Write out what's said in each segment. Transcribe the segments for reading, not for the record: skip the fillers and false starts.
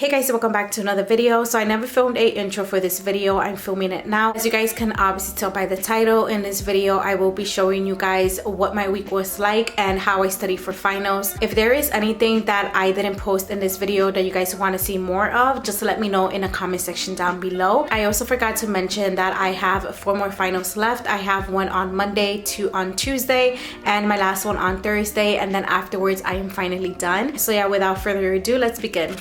Hey guys, welcome back to another video. So I never filmed a intro for this video. I'm filming it now. As you guys can obviously tell by the title, in this video I will be showing you guys what my week was like and how I studied for finals. If there is anything that I didn't post in this video that you guys want to see more of, just let me know in the comment section down below. I also forgot to mention that I have 4 more finals left. I have one on Monday, 2 on Tuesday, and my last one on Thursday, and then afterwards I am finally done. So yeah, without further ado, let's begin.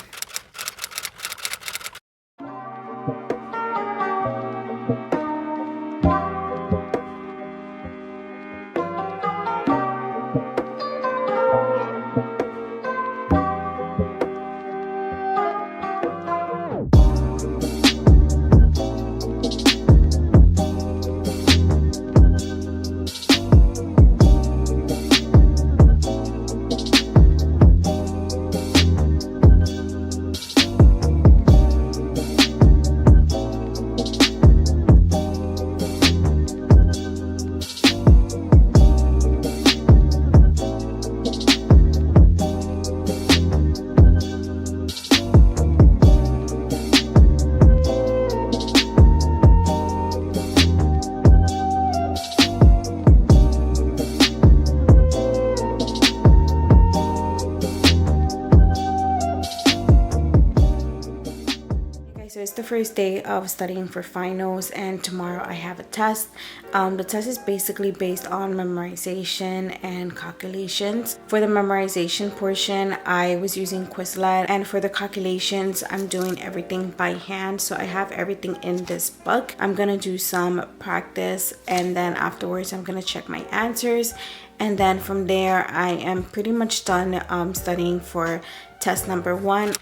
So it's the first day of studying for finals, and tomorrow I have a test. The test is basically based on memorization and calculations. For the memorization portion, I was using Quizlet, and for the calculations, I'm doing everything by hand. So I have everything in this book. I'm gonna do some practice, and then afterwards I'm gonna check my answers. And then from there, I am pretty much done studying for test number 1.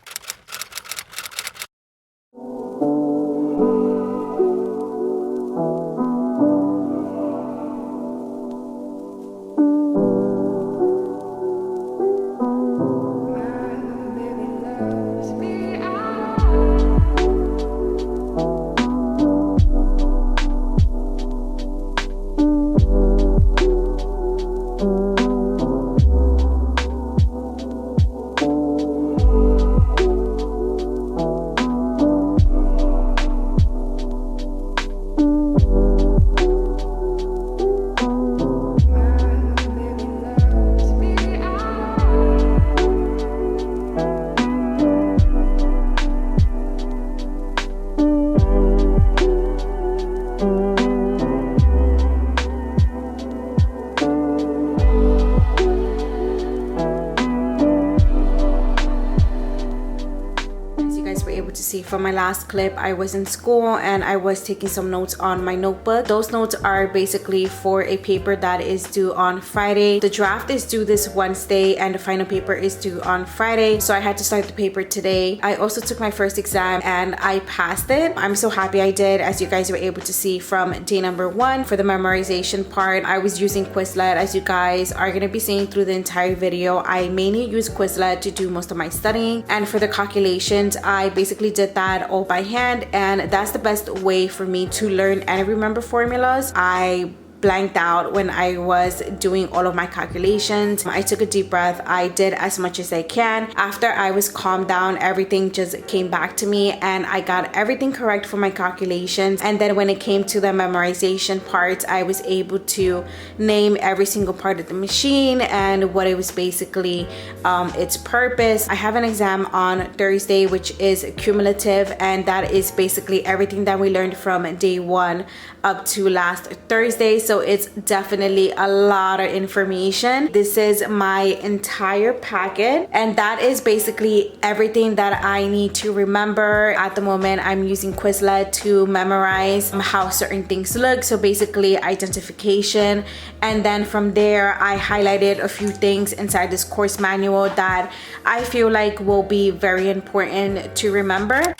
See from my last clip, I was in school and I was taking some notes on my notebook. Those notes are basically for a paper that is due on Friday. The draft is due this Wednesday and the final paper is due on Friday, so I had to start the paper today. I also took my first exam and I passed it. I'm so happy I did. As you guys were able to see from day number 1, for the memorization part, I was using Quizlet. As you guys are going to be seeing through the entire video, I mainly use Quizlet to do most of my studying, and for the calculations, I basically did that all by hand, and that's the best way for me to learn and remember formulas. I blanked out when I was doing all of my calculations. I took a deep breath. I did as much as I can. After I was calmed down, everything just came back to me and I got everything correct for my calculations. And then when it came to the memorization parts, I was able to name every single part of the machine and what it was basically, its purpose. I have an exam on Thursday, which is cumulative, and that is basically everything that we learned from day 1 up to last Thursday. So it's definitely a lot of information. This is my entire packet, and that is basically everything that I need to remember. At the moment, I'm using Quizlet to memorize how certain things look. So basically identification, and then from there I highlighted a few things inside this course manual that I feel like will be very important to remember.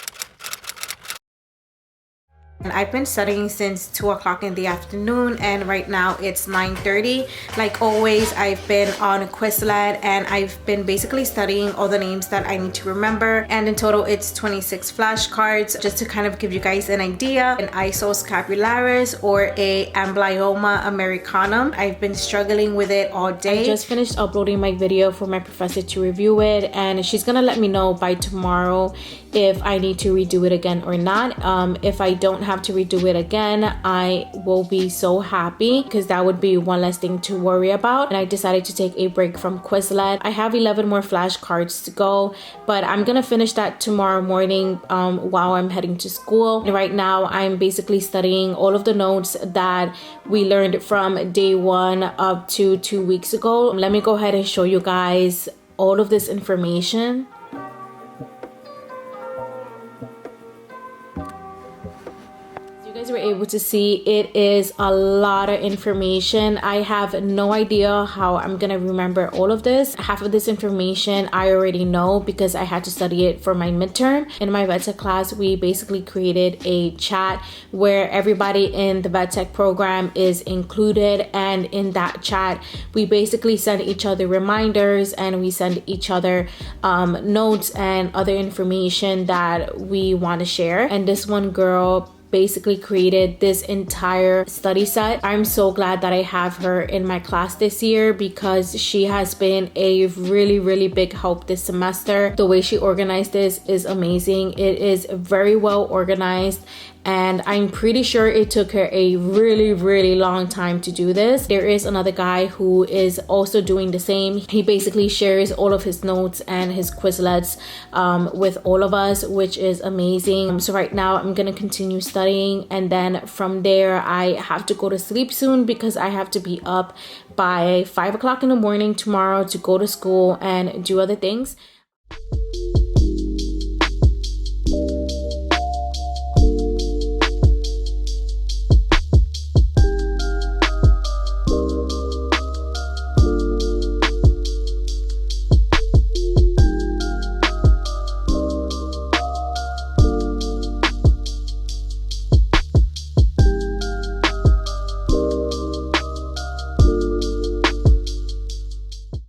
And I've been studying since 2 o'clock in the afternoon, and right now it's 9:30. Like always, I've been on Quizlet and I've been basically studying all the names that I need to remember, and in total it's 26 flashcards. Just to kind of give you guys an idea, an isoscapularis or a amblyoma americanum. I've been struggling with it all day. I just finished uploading my video for my professor to review it, and she's gonna let me know by tomorrow if I need to redo it again or not. If I don't have to redo it again, I will be so happy, because that would be one less thing to worry about. And I decided to take a break from Quizlet. I have 11 more flashcards to go, but I'm gonna finish that tomorrow morning while I'm heading to school. And right now I'm basically studying all of the notes that we learned from day 1 up to 2 weeks ago. Let me go ahead and show you guys all of this information. Were able to see, it is a lot of information. I have no idea how I'm gonna remember all of this. Half of this information I already know because I had to study it for my midterm. In my vet tech class, we basically created a chat where everybody in the vet tech program is included, and in that chat we basically send each other reminders and we send each other notes and other information that we want to share. And this one girl basically created this entire study set. I'm so glad that I have her in my class this year, because she has been a really big help this semester. The way she organized this is amazing. It is very well organized, and I'm pretty sure it took her a really long time to do this. There is another guy who is also doing the same. He basically shares all of his notes and his Quizlets with all of us, which is amazing. So right now I'm gonna continue studying, and then from there I have to go to sleep soon because I have to be up by 5 o'clock in the morning tomorrow to go to school and do other things.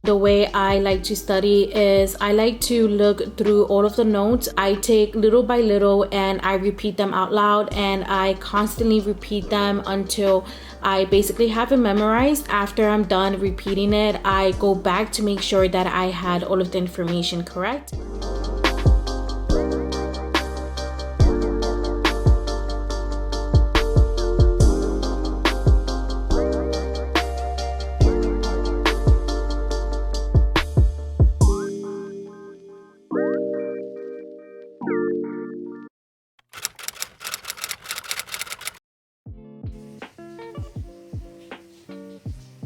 The way I like to study is I like to look through all of the notes. I take little by little and I repeat them out loud, and I constantly repeat them until I basically have it memorized. After I'm done repeating it, I go back to make sure that I had all of the information correct.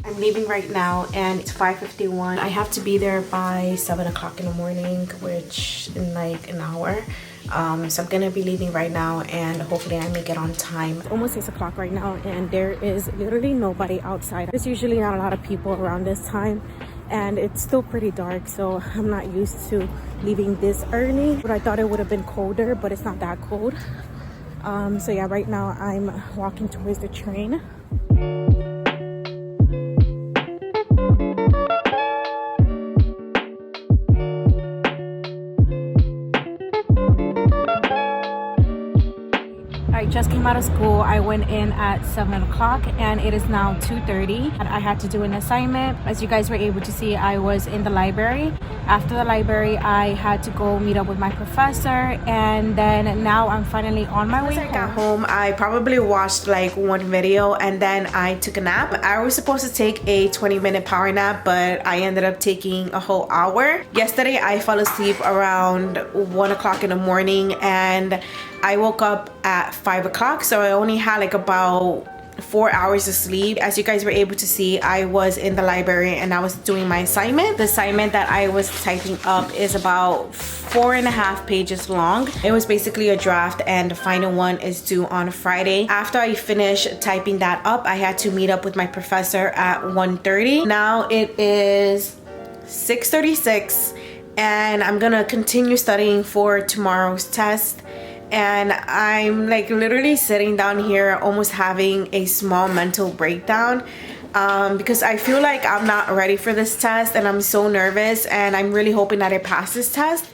I'm leaving right now and it's 5:51. I have to be there by 7 o'clock in the morning, which in like an hour. So I'm gonna be leaving right now and hopefully I make it on time. It's almost 6 o'clock right now and there is literally nobody outside. There's usually not a lot of people around this time, and it's still pretty dark, so I'm not used to leaving this early. But I thought it would have been colder, but it's not that cold. So yeah, right now I'm walking towards the train. I just came out of school. I went in at 7 o'clock and it is now 2:30, and I had to do an assignment. As you guys were able to see, I was in the library. After the library, I had to go meet up with my professor, and then now I'm finally on my way home. I got home, I probably watched like one video and then I took a nap. I was supposed to take a 20-minute power nap, but I ended up taking a whole hour. Yesterday, I fell asleep around 1 o'clock in the morning and I woke up at 5 o'clock, so I only had like about 4 hours of sleep. As you guys were able to see, I was in the library and I was doing my assignment. The assignment that I was typing up is about 4.5 pages long. It was basically a draft and the final one is due on Friday. After I finished typing that up, I had to meet up with my professor at 1:30. Now it is 6:36 and I'm gonna continue studying for tomorrow's test. and I'm like literally sitting down here almost having a small mental breakdown because I feel like I'm not ready for this test and I'm so nervous, and I'm really hoping that I pass this test.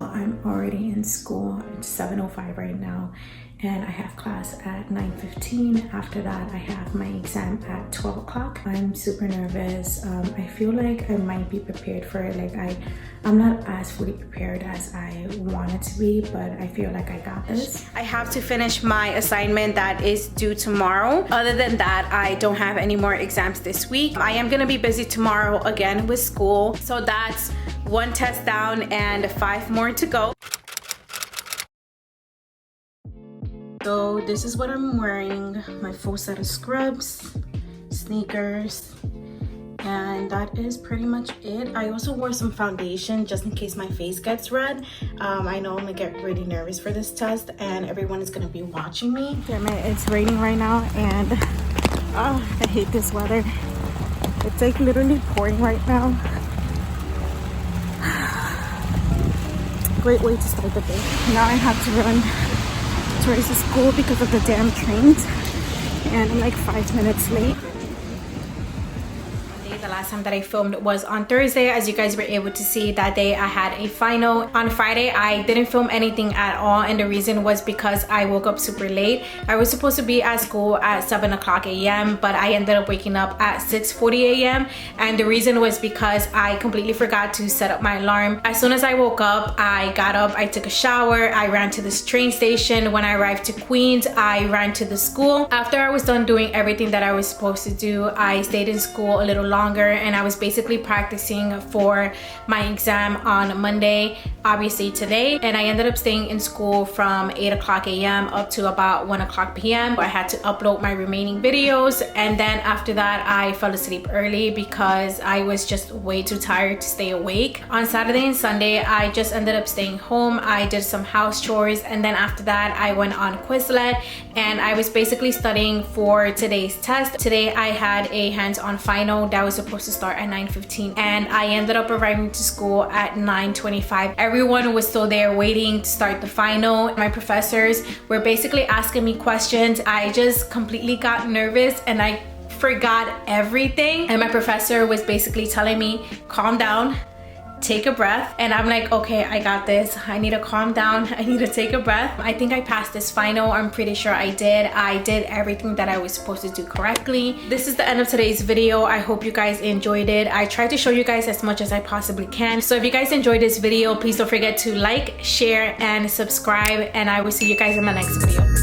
I'm already in school. It's 7:05 right now, and I have class at 9:15. After that, I have my exam at 12 o'clock. I'm super nervous. I feel like I might be prepared for it. Like I'm not as fully prepared as I wanted to be, but I feel like I got this. I have to finish my assignment that is due tomorrow. Other than that, I don't have any more exams this week. I am gonna be busy tomorrow again with school, so that's one test down and 5 more to go. So this is what I'm wearing, my full set of scrubs, sneakers, and that is pretty much it. I also wore some foundation just in case my face gets red. I know I'm gonna get really nervous for this test and everyone is gonna be watching me. Damn it, it's raining right now, and I hate this weather. It's like literally pouring right now. Great way to start the day. Now I have to run towards the school because of the damn trains, and I'm like 5 minutes late. The last time that I filmed was on Thursday. As you guys were able to see, that day I had a final. On Friday I didn't film anything at all, and the reason was because I woke up super late. I was supposed to be at school at 7 o'clock a.m. but I ended up waking up at 6:40 a.m. and the reason was because I completely forgot to set up my alarm. As soon as I woke up, I got up, I took a shower, I ran to this train station. When I arrived to Queens, I ran to the school. After I was done doing everything that I was supposed to do, I stayed in school a little longer, and I was basically practicing for my exam on Monday, obviously today, and I ended up staying in school from 8 o'clock a.m. up to about 1 o'clock p.m. I had to upload my remaining videos, and then after that I fell asleep early because I was just way too tired to stay awake. On Saturday and Sunday I just ended up staying home. I did some house chores, and then after that I went on Quizlet, and I was basically studying for today's test. Today I had a hands-on final that was supposed to start at 9:15, and I ended up arriving to school at 9:25. Everyone was still there waiting to start the final. My professors were basically asking me questions. I just completely got nervous and I forgot everything, and my professor was basically telling me, calm down, take a breath, and I'm like, okay, I got this. I need to calm down, I need to take a breath. I think I passed this final. I'm pretty sure I did everything that I was supposed to do correctly. This is the end of today's video. I hope you guys enjoyed it. I tried to show you guys as much as I possibly can. So if you guys enjoyed this video, please don't forget to like, share, and subscribe, and I will see you guys in my next video.